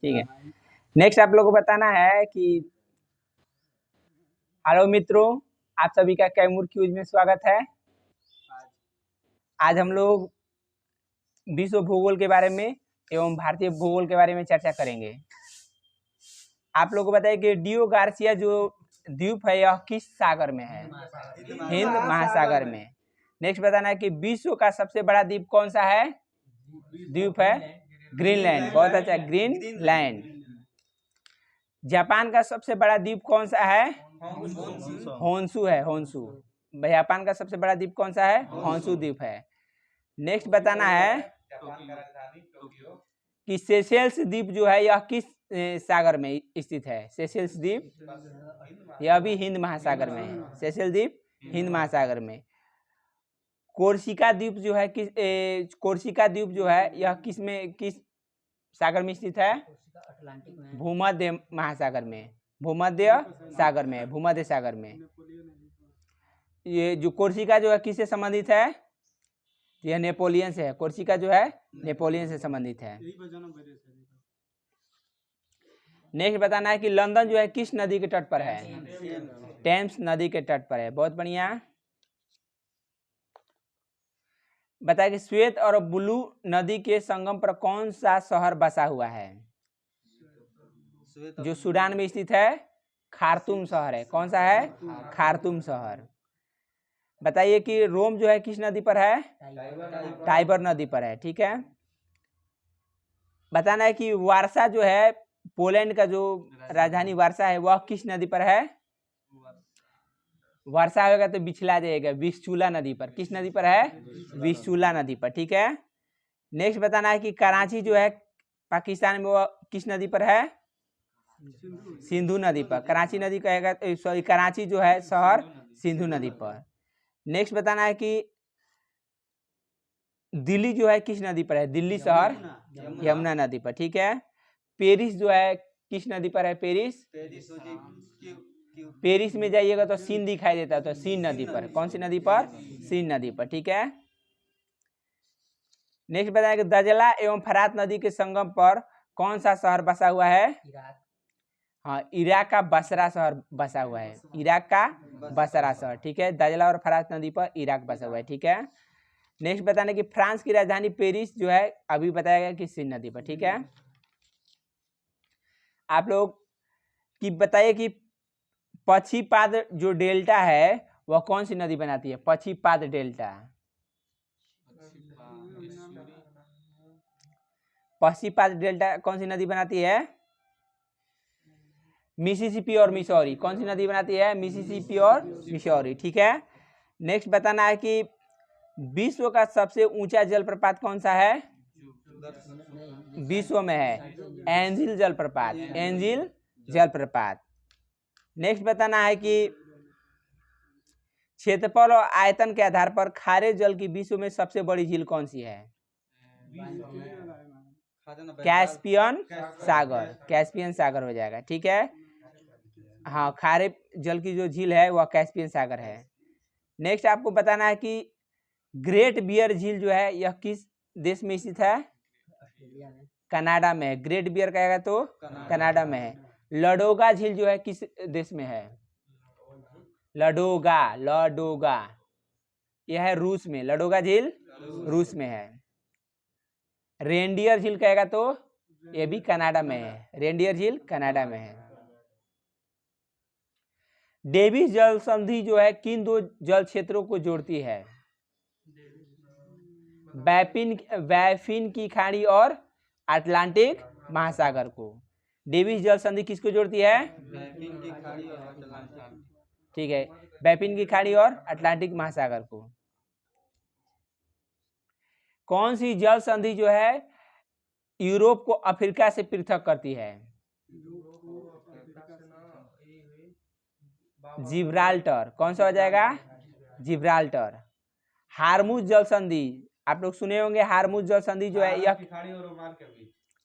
ठीक है। नेक्स्ट आप लोगों को बताना है कि हेलो मित्रों, आप सभी का कैमूर क्यूज में स्वागत है। आज हम लोग विश्व भूगोल के बारे में एवं भारतीय भूगोल के बारे में चर्चा करेंगे। आप लोगों को बताइए कि डियो गार्सिया जो द्वीप है यह किस सागर में है? हिंद महासागर में। नेक्स्ट बताना है कि विश्व का सबसे बड़ा द्वीप कौन सा है? द्वीप है ग्रीनलैंड। बहुत अच्छा, ग्रीनलैंड। जापान का सबसे बड़ा द्वीप कौन सा है? होन्शु है, होन्शु। जापान का सबसे बड़ा द्वीप कौन सा है? होन्शु द्वीप है। नेक्स्ट बताना है कि सेशेल्स द्वीप जो है यह किस सागर में स्थित है? सेशेल्स द्वीप यह भी हिंद महासागर में है। सेशेल्स द्वीप हिंद महासागर में। कोर्सिका द्वीप जो है कोर्सिका द्वीप जो है यह किस सागर में स्थित है? भूमध्य महासागर में, भूमध्य सागर में, भूमध्य सागर में। ये जो कोर्सिका जो है किससे संबंधित है? यह नेपोलियन से है। कोर्सिका जो है नेपोलियन से संबंधित है। नेक्स्ट बताना है कि लंदन जो है किस नदी के तट पर है? टेम्स नदी के तट पर है। बहुत बढ़िया। बताया कि श्वेत और ब्लू नदी के संगम पर कौन सा शहर बसा हुआ है? जो सूडान में स्थित है, खार्तूम शहर है। कौन सा है? खार्तूम शहर। बताइए कि रोम जो है किस नदी पर है? टाइबर नदी पर है। ठीक है। बताना है कि वारसा जो है पोलैंड का जो राजधानी वारसा है वह किस नदी पर है? वर्षा होगा तो बिछला जाएगा, विस्चूला नदी पर। किस नदी पर है? विस्चूला नदी पर। ठीक है। नेक्स्ट बताना है कि कराची जो है पाकिस्तान में, वो किस नदी पर है? सिंधु नदी पर। कराची नदी कहेगा, सॉरी, कराची जो है शहर सिंधु नदी पर। नेक्स्ट बताना है कि दिल्ली जो है किस नदी पर है? दिल्ली शहर यमुना नदी पर। ठीक है। पेरिस जो है किस नदी पर है? पेरिस में जाइएगा तो सीन दिखाई देता है, तो सीन नदी पर। कौन सी नदी पर? सीन नदी पर। ठीक है। नेक्स्ट बताया कि दजला एवं फरात नदी के संगम पर कौन सा शहर बसा हुआ है? हाँ, इराक का बसरा शहर बसा हुआ है। इराक का बसरा शहर। ठीक है। दजला और फरात नदी पर इराक बसा हुआ है। ठीक है। नेक्स्ट बताने कि फ्रांस की राजधानी पेरिस जो है अभी बताया गया कि सीन नदी पर। ठीक है। आप लोग की बताइए कि पक्षीपाद जो डेल्टा है वह कौन सी नदी बनाती है? पक्षीपाद डेल्टा। पक्षीपाद डेल्टा कौन सी नदी बनाती है? मिसिसिपी और मिसौरी। कौन सी नदी बनाती है? मिसिसिपी और मिसौरी। ठीक है। नेक्स्ट बताना है कि विश्व का सबसे ऊंचा जलप्रपात कौन सा है? विश्व में है एंजिल जलप्रपात। एंजिल जलप्रपात। नेक्स्ट बताना है कि क्षेत्रफल और आयतन के आधार पर खारे जल की विश्व में सबसे बड़ी झील कौन सी है? कैस्पियन सागर। कैस्पियन सागर हो जाएगा। ठीक है। हाँ, खारे जल की जो झील है वह कैस्पियन सागर है। नेक्स्ट आपको बताना है कि ग्रेट बियर झील जो है यह किस देश में स्थित है? कनाडा में है। ग्रेट बियर कहेगा तो कनाडा में है। लडोगा झील जो है किस देश में है? लडोगा, लडोगा यह है रूस में। लडोगा झील रूस में है। रेंडियर झील कहेगा तो यह भी कनाडा में है। रेंडियर झील कनाडा में है। डेविस जल संधि जो है किन दो जल क्षेत्रों को जोड़ती है? बैफिन की खाड़ी और अटलांटिक महासागर को। डेविस जल संधि किसको जोड़ती है? ठीक है, बैफिन की खाड़ी और अटलांटिक महासागर को। कौन सी जल संधि जो है यूरोप को अफ्रीका से पृथक करती है? जिब्राल्टर। कौन सा हो जाएगा? जिब्राल्टर। हार्मुज जल संधि आप लोग सुने होंगे। हार्मुज जल संधि जो है यह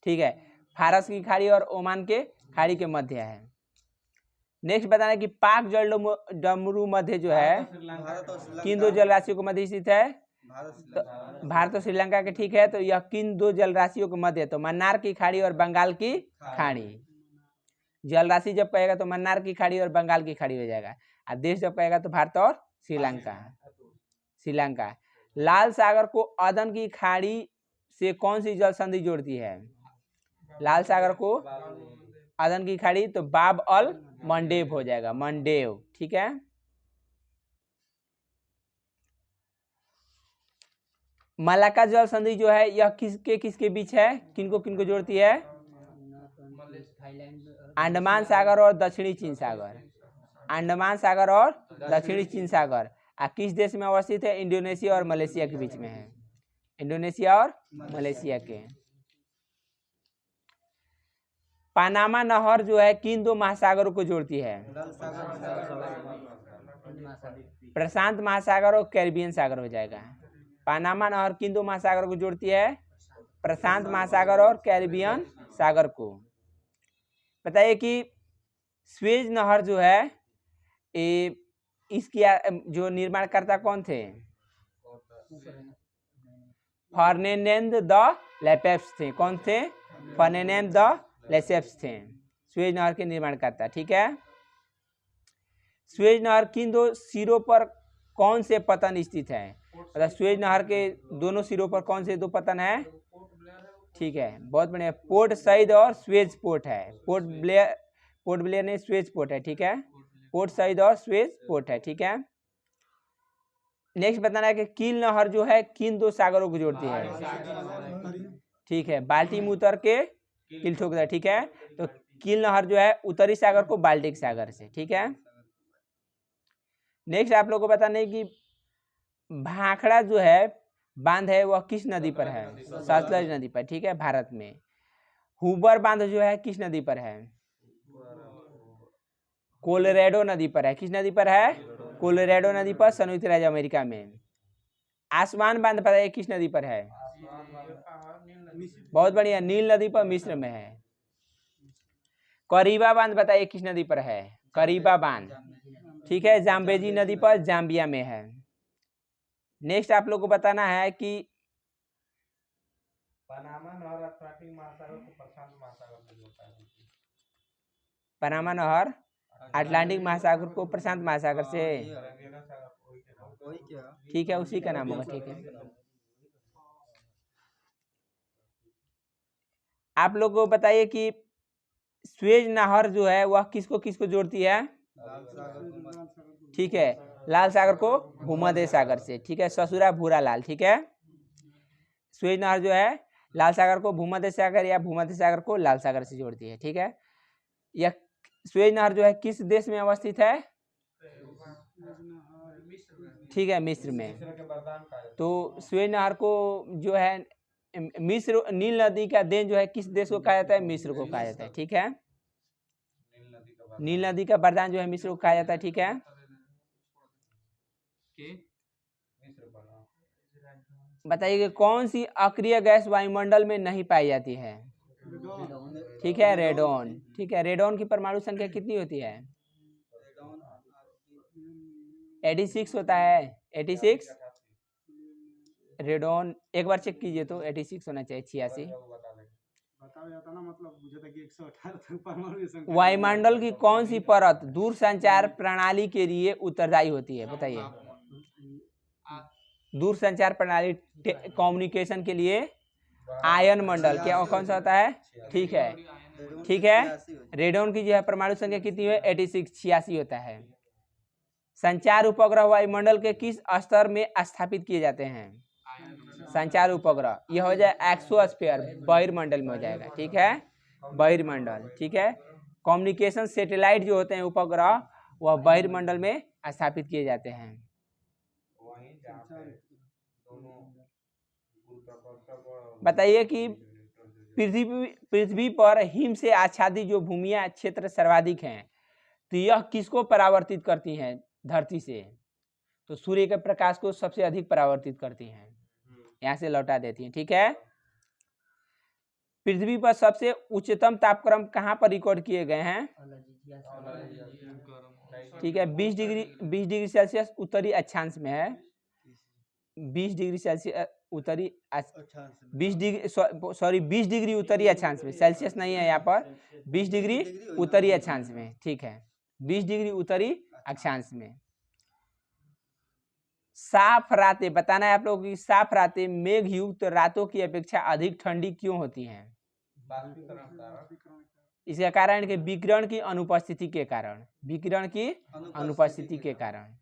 ठीक है, फारस की खाड़ी और ओमान के खाड़ी के मध्य है। नेक्स्ट बताना कि पाक जल डमरू मध्य जो है किन दो जलराशियों के मध्य स्थित है? तो भारत और श्रीलंका के, ठीक है। तो यह किन दो जल राशियों के मध्य है? तो मन्नार की खाड़ी और बंगाल की खाड़ी। जल राशि जब कहेगा तो मन्नार की खाड़ी और बंगाल की खाड़ी हो जाएगा। और देश जब कहेगा तो भारत और श्रीलंका। श्रीलंका। लाल सागर को अदन की खाड़ी से कौन सी जल संधि जोड़ती है? लाल सागर को अदन की खाड़ी, तो बाब अल मंडेव हो जाएगा, मंडेव, ठीक है। मलाक्का जल संधि जो है यह किसके बीच है? किनको जोड़ती है? अंडमान सागर और दक्षिणी चीन सागर। अंडमान सागर और दक्षिणी चीन सागर। किस देश में अवस्थित है? इंडोनेशिया और मलेशिया के बीच में है। इंडोनेशिया और मलेशिया के। पनामा नहर जो है किन दो महासागरों को जोड़ती है? प्रशांत महासागर और कैरिबियन सागर हो जाएगा। पनामा नहर किन दो महासागरों को जोड़ती है? प्रशांत महासागर और कैरिबियन सागर को। बताइए कि स्वेज नहर जो है इसकी जो निर्माणकर्ता कौन थे? फर्डिनेंड द लेसेप्स थे। कौन थे? फर्डिनेंड द लेसेप्स थे स्वेज नहर के निर्माणकर्ता, ठीक है। स्वेज नहर किन दो सिरों पर कौन से पतन स्थित है? मतलब स्वेज नहर के दोनों सिरों पर कौन से दो पतन है? ठीक है, बहुत बढ़िया। पोर्ट सईद और स्वेज पोर्ट है। पोर्ट ब्लेयर नहीं, स्वेज पोर्ट है, ठीक है। पोर्ट सईद और स्वेज पोर्ट है, ठीक है। नेक्स्ट बताना है कि कील नहर जो है किन दो सागरों को जोड़ती है? ठीक है, बाल्टी में उतर के कील ठोकता है, ठीक है। तो कील नहर जो है उत्तरी सागर को बाल्टिक सागर से, ठीक है। नेक्स्ट आप लोगों को बताना है कि भाखड़ा जो है बांध है वह किस नदी पर है? सतलज नदी पर, ठीक है, भारत में। हुबर बांध जो है किस नदी पर है? कोलोराडो नदी पर है। किस नदी पर है? कोलोराडो नदी पर, संयुक्त राज्य अमेरिका में। आसमान बांध पता है किस नदी पर है? बहुत बढ़िया, नील नदी पर, मिस्र में है। करीबा बांध बताइए किस नदी पर है? करीबा बांध, ठीक है, जाम्बेजी नदी पर, जाम्बिया में है। नेक्स्ट आप लोग को बताना है कि पनामा नहर अटलांटिक महासागर को प्रशांत महासागर से जोड़ता है। पनामा नहर अटलांटिक महासागर को प्रशांत महासागर से, ठीक है, उसी का नाम होगा, ठीक है। आप लोग को बताइए कि स्वेज नहर जो है वह किसको जोड़ती है? ठीक है, लाल सागर को भूमध्य सागर से, ठीक है, ससुरा भूरा लाल, ठीक है। स्वेज नहर जो है लाल सागर को भूमध्य सागर या भूमध्य सागर को लाल सागर से जोड़ती है, ठीक है। यह स्वेज नहर जो है किस देश में अवस्थित है? ठीक है, मिस्र में। तो स्वेज नहर को जो है मिस्र, नील नदी का देन जो है किस देश को कहा जाता है? मिस्र को कहा जाता है, ठीक है। नील नदी का वरदान जो है मिस्र को कहा जाता है, ठीक है। बताइए कि कौन सी अक्रिय गैस वायुमंडल में नहीं पाई जाती है? ठीक है, रेडोन, ठीक है। रेडोन की परमाणु संख्या कितनी होती है? 86 होता है, 86। रेडोन एक बार चेक कीजिए तो 86 होना चाहिए, 86। वायुमंडल की कौन सी परत दूर संचार प्रणाली के लिए उत्तरदायी होती है? बताइए। दूर संचार प्रणाली, कम्युनिकेशन के लिए आयन मंडल क्या कौन सा होता है? ठीक है, ठीक है। रेडोन की जो है परमाणु संख्या कितनी है? 86, 86 होता है। संचार उपग्रह वायुमंडल के किस स्तर में स्थापित किए जाते हैं? संचार उपग्रह यह हो जाए एक्सोस्फीयर, बहिर्मंडल में हो जाएगा, ठीक है, बहिर्मंडल, ठीक है। कम्युनिकेशन सैटेलाइट जो होते हैं उपग्रह वह बहिर्मंडल में स्थापित किए जाते हैं। बताइए कि पृथ्वी पर हिम से आच्छादित जो भूमिया क्षेत्र सर्वाधिक हैं, तो यह किसको परावर्तित करती हैं धरती से? तो सूर्य के प्रकाश को सबसे अधिक परावर्तित करती हैं, यहाँ से लौटा देती हैं, ठीक है। पृथ्वी पर सबसे उच्चतम तापक्रम कहाँ पर रिकॉर्ड किए गए हैं? ठीक है, 20 डिग्री सेल्सियस उत्तरी अक्षांश में है। 20 डिग्री सेल्सियस उत्तरी 20 डिग्री उत्तरी अक्षांश में, सेल्सियस नहीं है यहाँ पर, 20 डिग्री उत्तरी अक्षांश में, ठीक है, 20 डिग्री उत्तरी अक्षांश में। साफ रातें, बताना है आप लोगों की, साफ रातें मेघ युक्त रातों की अपेक्षा अधिक ठंडी क्यों होती हैं? इसका कारण कि विकिरण की अनुपस्थिति के कारण, विकिरण की अनुपस्थिति के कारण।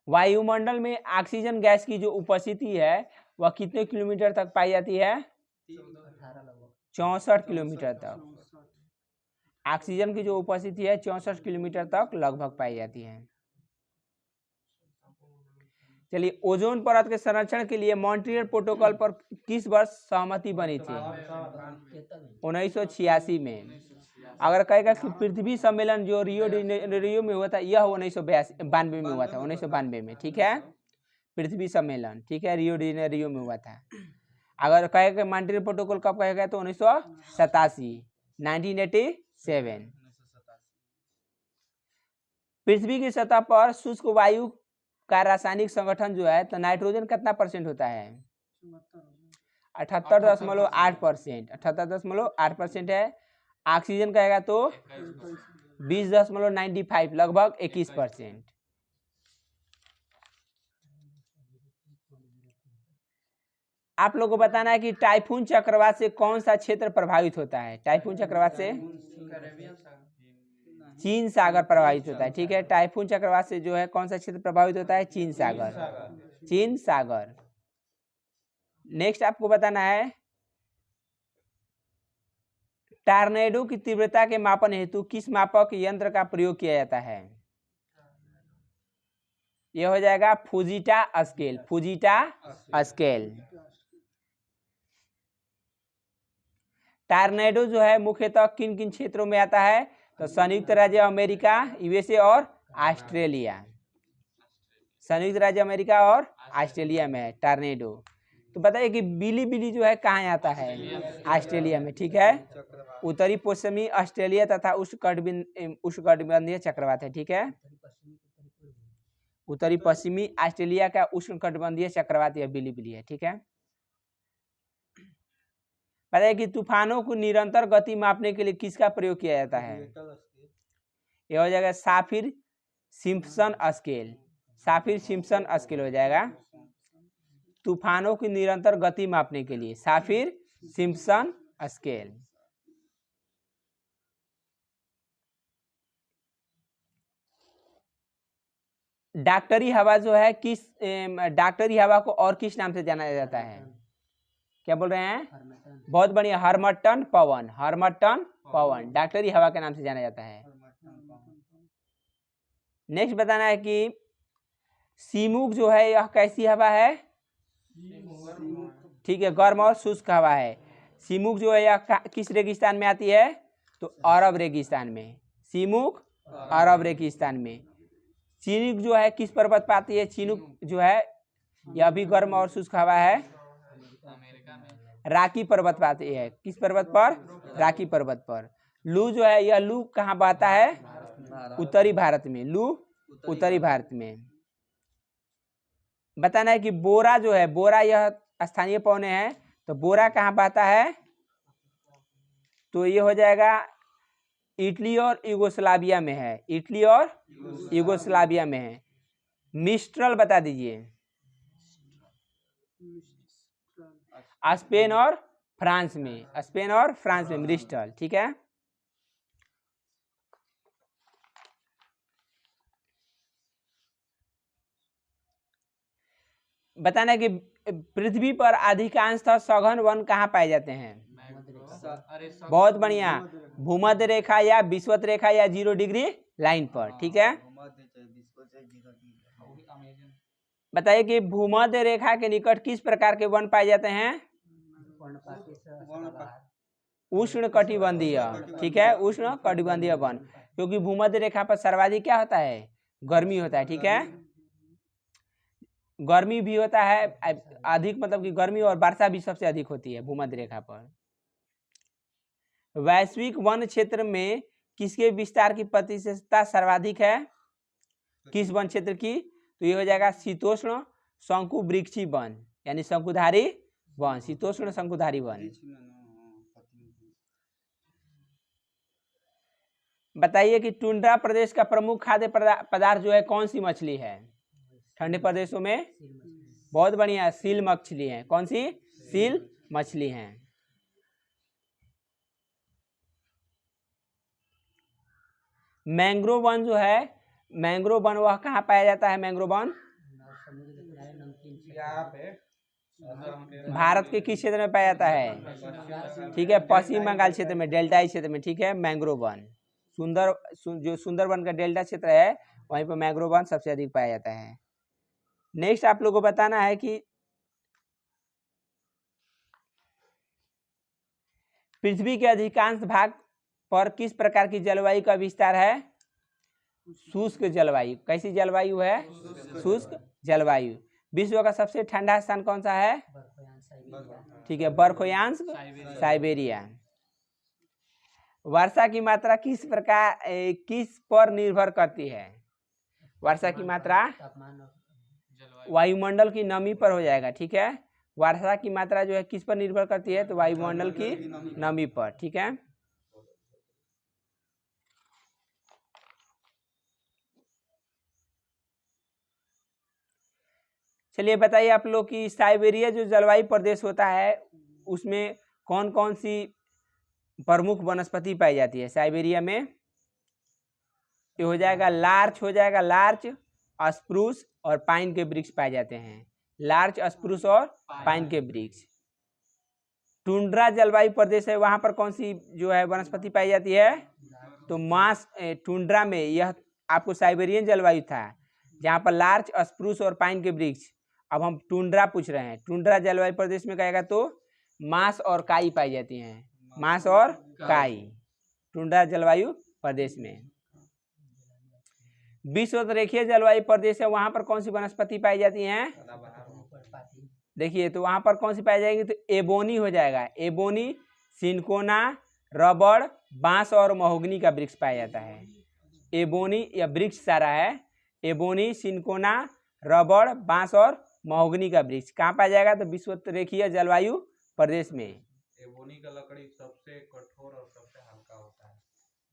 वायुमंडल में ऑक्सीजन गैस की जो उपस्थिति है वह कितने किलोमीटर तक पाई जाती है? 64 किलोमीटर तक। ऑक्सीजन की जो उपस्थिति है 64 किलोमीटर तक लगभग पाई जाती है। चलिए, ओजोन परत के संरक्षण के लिए मॉन्ट्रियल प्रोटोकॉल पर किस वर्ष सहमति बनी थी? 1986 में। अगर कहेगा कि पृथ्वी सम्मेलन जो रियो में हुआ था, यह 1992 में हुआ था, 1992 में, ठीक है, पृथ्वी सम्मेलन, ठीक है, रियो में हुआ था। अगर कहेगा मॉन्ट्रियल प्रोटोकॉल कब कहेगा तो 1987, 1987। पृथ्वी की सतह पर शुष्क वायु का रासायनिक संगठन जो है तो नाइट्रोजन कितना परसेंट होता है? 78.8%, 78.8% है। ऑक्सीजन कहेगा तो 20.95, लगभग 21%। आप लोगों को बताना है कि टाइफून चक्रवात से कौन सा क्षेत्र प्रभावित होता है? टाइफून चक्रवात से चीन सागर प्रभावित होता है, ठीक है। टाइफून चक्रवात से जो है कौन सा क्षेत्र प्रभावित होता है? चीन सागर, चीन सागर। नेक्स्ट आपको बताना है, टॉर्नेडो की तीव्रता के मापन हेतु किस मापक यंत्र का प्रयोग किया जाता है? यह हो जाएगा फुजीटा स्केल, फुजीटा स्केल। टॉर्नेडो जो है मुख्यतः किन किन क्षेत्रों में आता है? तो संयुक्त राज्य अमेरिका, यूएसए और ऑस्ट्रेलिया। संयुक्त राज्य अमेरिका और ऑस्ट्रेलिया में है टॉर्नेडो। तो बताइए कि बिली जो है कहाँ आता है? ऑस्ट्रेलिया में, ठीक है। उत्तरी पश्चिमी ऑस्ट्रेलिया तथा उष्णकटिबंधीय चक्रवात है, ठीक है। उत्तरी पश्चिमी ऑस्ट्रेलिया का उष्णकटिबंधीय चक्रवात यह बिली है, ठीक है। बताइए कि तूफानों को निरंतर गति मापने के लिए किसका प्रयोग किया जाता है? यह हो जाएगा साफिर सिम्पसन स्केल, साफिर सिम्पसन स्केल हो जाएगा तूफानों की निरंतर गति मापने के लिए, साफिर सिम्पसन स्केल। डॉक्टरी हवा जो है किस डॉक्टरी हवा को और किस नाम से जाना जाता है? क्या बोल रहे हैं? बहुत बढ़िया, हर्मटन पवन, हर्मटन पवन डॉक्टरी हवा के नाम से जाना जाता है। नेक्स्ट बताना है कि सीमुक जो है यह कैसी हवा है? ठीक है, गर्म और शुष्क हवा है। सीमुक जो है यह किस रेगिस्तान में आती है? तो अरब रेगिस्तान में। सीमुक अरब रेगिस्तान में। चिनूक जो है किस पर्वत पर आती है? चिनूक जो है यह भी गर्म और शुष्क हवा है, राकी पर्वत पर आती है। किस पर्वत पर? राकी पर्वत पर। लू जो है यह लू कहाँ बहता है? उत्तरी भारत में, लू उत्तरी भारत में। बताना है कि बोरा जो है, बोरा यह स्थानीय पौने है, तो बोरा कहाँ बहता है? तो ये हो जाएगा इटली और यूगोस्लाविया में है, इटली और यूगोस्लाविया में है। मिस्ट्रल बता दीजिए। स्पेन और फ्रांस में, स्पेन और फ्रांस में मिस्ट्रल, ठीक है। बताना कि पृथ्वी पर अधिकांशतः सघन वन कहाँ पाए जाते हैं? बहुत बढ़िया, भूमध्य रेखा या विषुवत रेखा या 0 डिग्री लाइन पर, ठीक है। बताइए कि भूमध्य रेखा के निकट किस प्रकार के वन पाए जाते हैं? उष्णकटिबंधीय, ठीक है, उष्णकटिबंधीय वन, क्योंकि भूमध्य रेखा पर सर्वाधिक क्या होता है? गर्मी होता है, ठीक है। गर्मी भी होता है अधिक, मतलब कि गर्मी और वर्षा भी सबसे अधिक होती है भूमध्य रेखा पर। वैश्विक वन क्षेत्र में किसके विस्तार की प्रतिशतता सर्वाधिक है? किस वन क्षेत्र की? तो ये हो जाएगा शीतोष्ण शंकु वृक्षी वन, यानी शंकुधारी वन, शीतोष्ण शंकुधारी वन। बताइए कि टुंड्रा प्रदेश का प्रमुख खाद्य पदार्थ जो है कौन सी मछली है? ठंडे प्रदेशों में बहुत बढ़िया सील मछली है। कौन सी? सील मछली है। मैंग्रोव वन जो है, मैंग्रोव वन वह कहाँ पाया जाता है? मैंग्रोव वन भारत के किस क्षेत्र में पाया जाता है? ठीक है, पश्चिम बंगाल क्षेत्र में, डेल्टाई क्षेत्र में। ठीक है, मैंग्रोव वन जो सुंदरवन का डेल्टा क्षेत्र है वहीं पर मैंग्रोव वन सबसे अधिक पाया जाता है। नेक्स्ट आप लोगों को बताना है कि पृथ्वी के अधिकांश भाग पर किस प्रकार की जलवायु का विस्तार है? शुष्क जलवायु। कैसी जलवायु है? शुष्क जलवायु। विश्व का सबसे ठंडा स्थान कौन सा है? ठीक है, बर्फयांश साइबेरिया। वर्षा की मात्रा किस पर निर्भर करती है? वर्षा की मात्रा वायुमंडल की नमी पर हो जाएगा। ठीक है, वर्षा की मात्रा जो है किस पर निर्भर करती है? तो वायुमंडल की नमी पर। ठीक है, चलिए बताइए आप लोग कि साइबेरिया जो जलवायु प्रदेश होता है उसमें कौन कौन सी प्रमुख वनस्पति पाई जाती है? साइबेरिया में ये हो जाएगा लार्च, हो जाएगा लार्च, स्प्रूस और पाइन के वृक्ष पाए जाते हैं। लार्च, स्प्रूस और पाइन के वृक्ष। टुंड्रा जलवायु प्रदेश है, वहां पर कौन सी जो है वनस्पति पाई जाती है? तो टुंड्रा में यह आपको साइबेरियन जलवायु था जहाँ पर लार्च, स्प्रूस और पाइन के वृक्ष। अब हम टुंड्रा पूछ रहे हैं। टुंड्रा जलवायु प्रदेश में कहेगा तो मांस और काई पाई जाती हैं। मांस और काई टुंड्रा जलवायु प्रदेश में। विश्व रेखीय जलवायु प्रदेश है, वहां पर कौन सी वनस्पति पाई जाती हैं? देखिए तो वहां पर कौन सी पाई जाएगी? तो एबोनी हो जाएगा। एबोनी, सिनकोना, रबड़, बांस और महोगनी का वृक्ष पाया जाता है। एबोनी या वृक्ष सारा है। एबोनी, सिनकोना, रबड़, बांस और महोगनी का वृक्ष कहाँ पाया जाएगा? तो विश्व रेखीय जलवायु प्रदेश में। एबोनी का लकड़ी सबसे कठोर और सबसे हल्का होता है,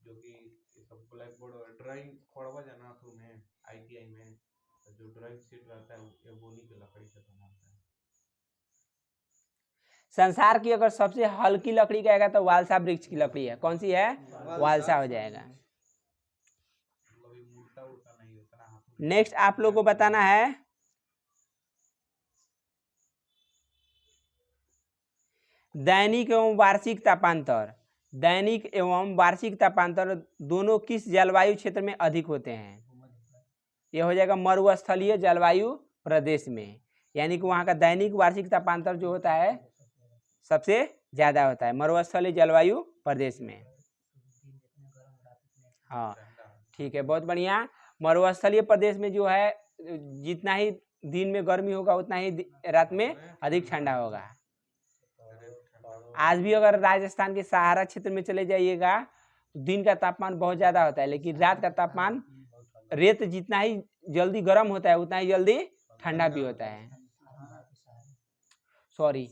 जो कि सब ब्लैक बोर्ड और ड्राइंग पढ़वा जाना तुम्हें आईटीआई में, जो ड्राइंग शीट रहता है एबोनी की लकड़ी से बना होता है। संसार की अगर सबसे हल्की लकड़ी कहेगा तो वालसा वृक्ष की लकड़ी है। कौन सी है? वालसा हो जाएगा। नेक्स्ट आप लोग को बताना है दैनिक एवं वार्षिक तापांतर। दैनिक एवं वार्षिक तापांतर दोनों किस जलवायु क्षेत्र में अधिक होते हैं? यह हो जाएगा मरुस्थलीय जलवायु प्रदेश में, यानी कि वहाँ का दैनिक वार्षिक तापांतर जो होता है सबसे ज्यादा होता है मरुस्थलीय जलवायु प्रदेश में। हाँ ठीक है, बहुत बढ़िया। मरुस्थलीय प्रदेश में जो है जितना ही दिन में गर्मी होगा उतना ही रात में अधिक ठंडा होगा। आज भी अगर राजस्थान के सहारा क्षेत्र में चले जाइएगा तो दिन का तापमान बहुत ज्यादा होता है, लेकिन रात का तापमान रेत जितना ही जल्दी गर्म होता है उतना ही जल्दी ठंडा भी होता है। सॉरी,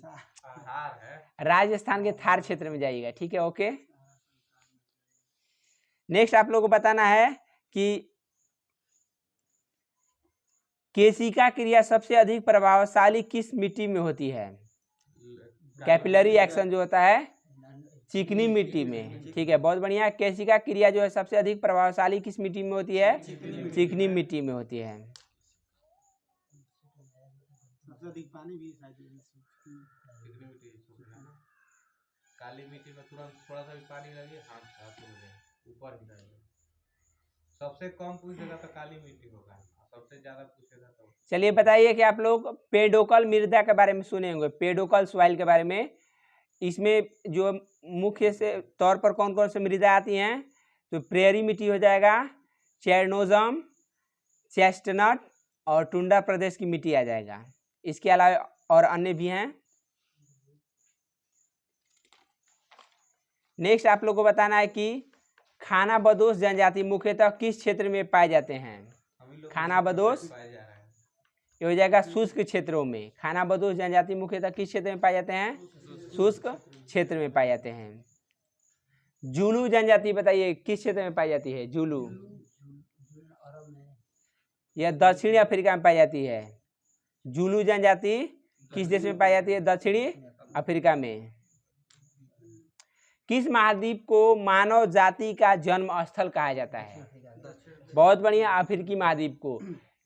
राजस्थान के थार क्षेत्र में जाइएगा। ठीक है, ओके। नेक्स्ट आप लोगों को बताना है कि केशिका क्रिया सबसे अधिक प्रभावशाली किस मिट्टी में होती है? कैपिलरी एक्शन जो होता है चिकनी मिट्टी में। ठीक है, बहुत बढ़िया। केशिका क्रिया जो है सबसे अधिक प्रभावशाली किस मिट्टी में होती है? चिकनी मिट्टी में होती है। काली मिट्टी में तुरंत थोड़ा सा भी पानी लगे हाथ ऊपर ही रहेगा। सबसे कम पूछेगा तो काली मिट्टी होगा, सबसे ज्यादा पूछेगा तो। चलिए बताइए कि आप लोग पेडोकल मृदा के बारे में सुने होंगे, पेडोकल सॉइल के बारे में। इसमें जो मुख्य से तौर पर कौन कौन से मृदा आती हैं? तो प्रेयरी मिट्टी हो जाएगा, चेरनोजम, चेस्टनट और टुंड्रा प्रदेश की मिट्टी आ जाएगा। इसके अलावा और अन्य भी हैं। नेक्स्ट आप लोग को बताना है कि खानाबदोश जनजाति मुख्यतः किस क्षेत्र में पाए जाते हैं? खानाबदोश पाया जा रहा है। ये हो जाएगा शुष्क क्षेत्रों में। खानाबदोश जनजाति मुख्यतः किस क्षेत्र में पाए जाते हैं? शुष्क क्षेत्र में पाए जाते हैं। जुलू जनजाति बताइए किस क्षेत्र में पाई जाती है? जुलू यह दक्षिणी अफ्रीका में पाई जाती है। जुलू जनजाति किस देश में पाई जाती है? दक्षिणी अफ्रीका में। किस महाद्वीप को मानव जाति का जन्म स्थल कहा जाता है? बहुत बढ़िया, अफ्रीकी महाद्वीप को।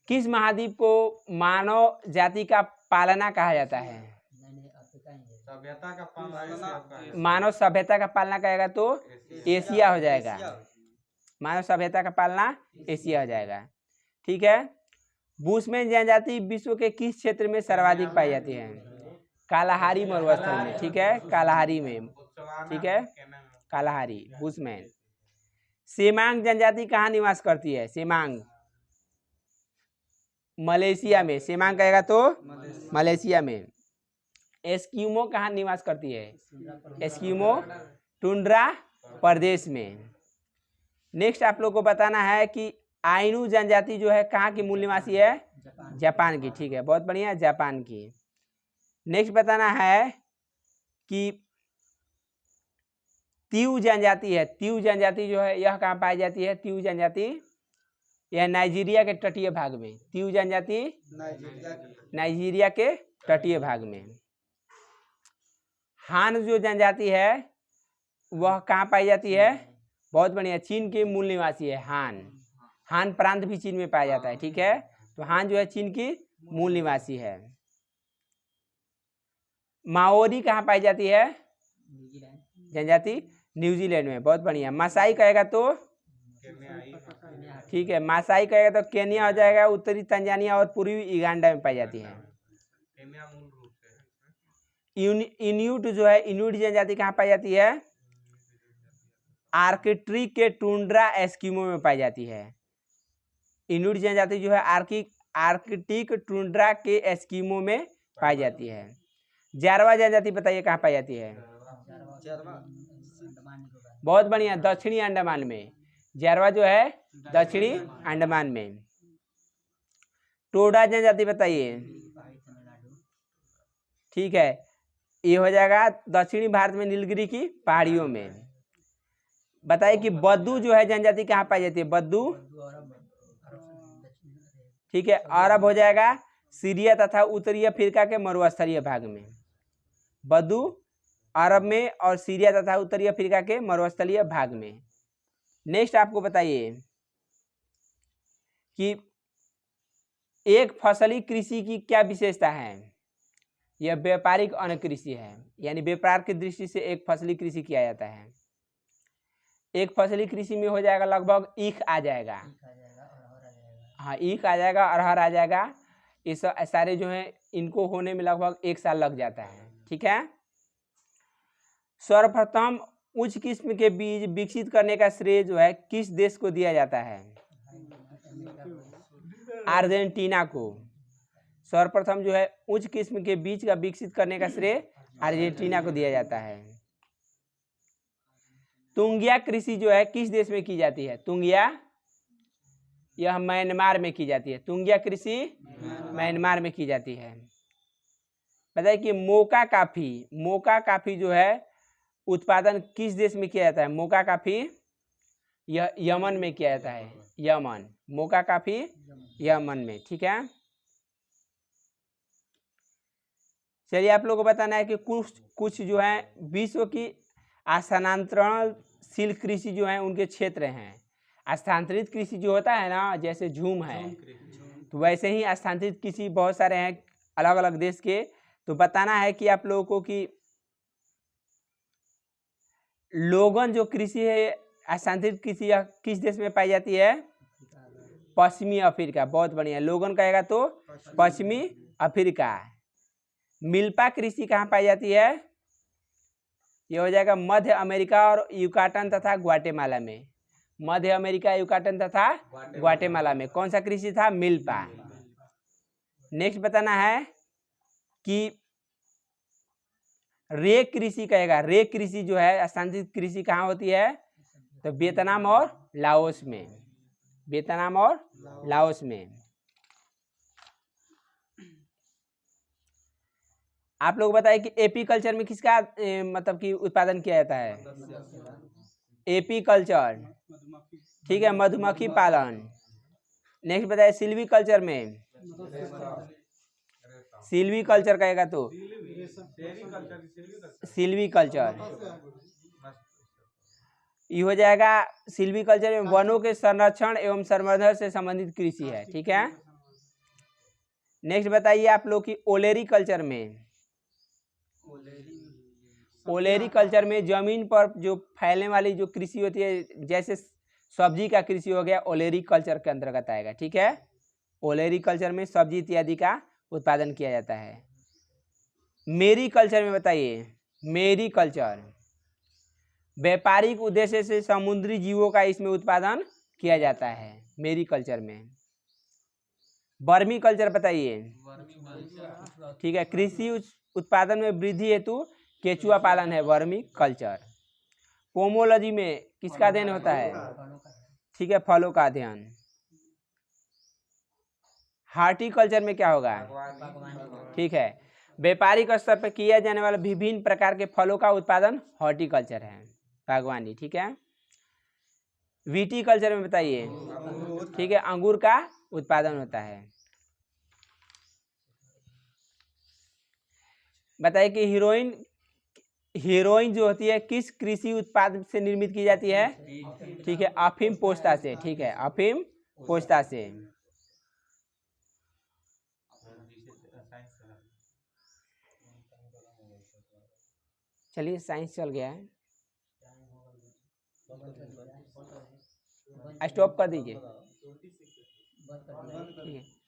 किस महाद्वीप को मानव जाति का पालना कहा जाता है? सभ्यता का पालना, मानव सभ्यता का पालना कहेगा तो एशिया हो जाएगा। मानव सभ्यता का पालना एशिया हो जाएगा। ठीक है। बुशमैन जनजाति विश्व के किस क्षेत्र में सर्वाधिक पाई जाती है? कालाहारी मरुस्थल में। ठीक है, कालाहारी में। ठीक है, कालाहारी बुशमैन। सेमांग जनजाति कहाँ निवास करती है? सेमांग मलेशिया में। सेमांग कहेगा तो मलेशिया में। एस्किमो कहाँ निवास करती है? एस्किमो टुंड्रा प्रदेश में। नेक्स्ट आप लोग को बताना है कि आइनू जनजाति जो है कहाँ की मूल निवासी है? जापान की। ठीक है, बहुत बढ़िया, जापान की। नेक्स्ट बताना है कि तीऊ जनजाति है। तीऊ जनजाति जो है यह कहाँ पाई जाती है? तीऊ जनजाति यह नाइजीरिया के तटीय भाग में। तीऊ जनजाति नाइजीरिया के तटीय भाग में। हान जो जनजाति है वह कहाँ पाई जाती है? बहुत बढ़िया, चीन के मूल निवासी है हान। हान प्रांत भी चीन में पाया जाता है। ठीक है, तो हान जो है चीन की मूल निवासी है। माओरी कहाँ पाई जाती है? जनजाति न्यूजीलैंड में। बहुत बढ़िया। मासाई कहेगा तो ठीक है, मासाई कहेगा तो केन्या हो जाएगा, उत्तरी तंजानिया और पूर्वी युगांडा में पाई जाती है। इन्यूट जो है, इन्यूट जनजाति कहाँ पाई जाती है? आर्कटिक के टुंड्रा एस्किमो में पाई जाती है। इन्यूट जनजाति जो है आर्कटिक टुंड्रा के एस्किमो में पाई जाती है। जारवा जनजाति बताइए कहाँ पाई जाती है? बहुत बढ़िया, दक्षिणी अंडमान में। जारवा जो है दक्षिणी अंडमान में। टोडा जनजाति बताइए। ठीक है, ये हो जाएगा दक्षिणी भारत में नीलगिरी की पहाड़ियों में। बताइए कि बद्दू जो है जनजाति कहाँ पाई जाती है? बद्दू ठीक है, अरब हो जाएगा सीरिया तथा उत्तरी अफ्रीका के मरुस्थलीय भाग में। बद्दू अरब में और सीरिया तथा उत्तरी अफ्रीका के मरुस्थलीय भाग में। नेक्स्ट आपको बताइए कि एक फसली कृषि की क्या विशेषता है? यह व्यापारिक अन्न कृषि है, यानी व्यापार की दृष्टि से एक फसली कृषि किया जाता है। एक फसली कृषि में हो जाएगा लगभग ईख आ जाएगा। हाँ, ईख आ जाएगा, अरहर आ जाएगा। ये सारे जो हैं इनको होने में लगभग 1 साल लग जाता है। ठीक है। सर्वप्रथम उच्च किस्म के बीज विकसित करने का श्रेय जो है किस देश को दिया जाता है? अर्जेंटीना को। सर्वप्रथम जो है उच्च किस्म के बीज का विकसित करने का श्रेय अर्जेंटीना को दिया जाता है। तुंगिया कृषि जो है किस देश में की जाती है? तुंगिया यह म्यांमार में की जाती है। तुंगिया कृषि म्यांमार में की जाती है। बताइए कि मोका काफी जो है उत्पादन किस देश में किया जाता है? मोका काफी यह यमन में किया जाता है। यमन, मोका काफी यमन में। ठीक है, चलिए आप लोगों को बताना है कि कुछ जो है विश्व की स्थानांतरणशील कृषि जो है उनके क्षेत्र हैं। स्थानांतरित कृषि जो होता है ना, जैसे झूम है, तो वैसे ही स्थानांतरित कृषि बहुत सारे हैं अलग अलग देश के। तो बताना है कि आप लोगों को कि लोगन जो कृषि है, स्थानांतरित कृषि किस देश में पाई जाती है? पश्चिमी अफ्रीका। बहुत बढ़िया, लोगन कहेगा तो पश्चिमी अफ्रीका। मिल्पा कृषि कहाँ पाई जाती है? ये हो जाएगा मध्य अमेरिका और युकाटन तथा ग्वाटेमाला में। मध्य अमेरिका, युकाटन तथा ग्वाटेमाला में कौन सा कृषि था? मिल्पा। नेक्स्ट बताना है कि रे कृषि कहेगा। रे कृषि जो है स्थानांतरित कृषि कहाँ होती है? तो वियतनाम और लाओस में। वियतनाम और लाओस में। आप लोग बताइए कि एपी कल्चर में किसका मतलब कि उत्पादन किया जाता है? एपी कल्चर, ठीक है, मधुमक्खी पालन। नेक्स्ट बताइए सिल्वी कल्चर में, सिल्वी कल्चर कहेगा तो सिल्वी कल्चर ये हो जाएगा। सिल्वी कल्चर में वनों के संरक्षण एवं संवर्धन से संबंधित कृषि है, ठीक है। नेक्स्ट बताइए आप लोग की ओलेरी कल्चर में, ओलेरी कल्चर में जमीन पर जो फैलने वाली जो कृषि होती है, जैसे सब्जी का कृषि हो गया, ओलेरी कल्चर के अंतर्गत आएगा, ठीक है। ओलेरी कल्चर में सब्जी इत्यादि का उत्पादन किया जाता है। मेरी कल्चर में बताइए, मेरी कल्चर व्यापारिक उद्देश्य से समुद्री जीवों का इसमें उत्पादन किया जाता है, मेरी कल्चर में। वर्मी कल्चर बताइए, ठीक है, कृषि उत्पादन में वृद्धि हेतु केचुआ पालन है, वर्मी कल्चर। पोमोलॉजी में किसका अध्ययन होता है? ठीक है, फलों का अध्ययन। हार्टिकल्चर में क्या होगा? ठीक है, व्यापारिक स्तर पर किया जाने वाला विभिन्न प्रकार के फलों का उत्पादन हॉर्टिकल्चर है, बागवानी, ठीक है। विटीकल्चर में बताइए, ठीक है, अंगूर का उत्पादन होता है। बताइए कि हीरोइन जो होती है किस कृषि उत्पाद से निर्मित की जाती है? ठीक है, अफीम पोस्ता से, ठीक है, अफीम पोस्ता से। चलिए साइंस चल गया है, स्टॉप कर दीजिए, ठीक है।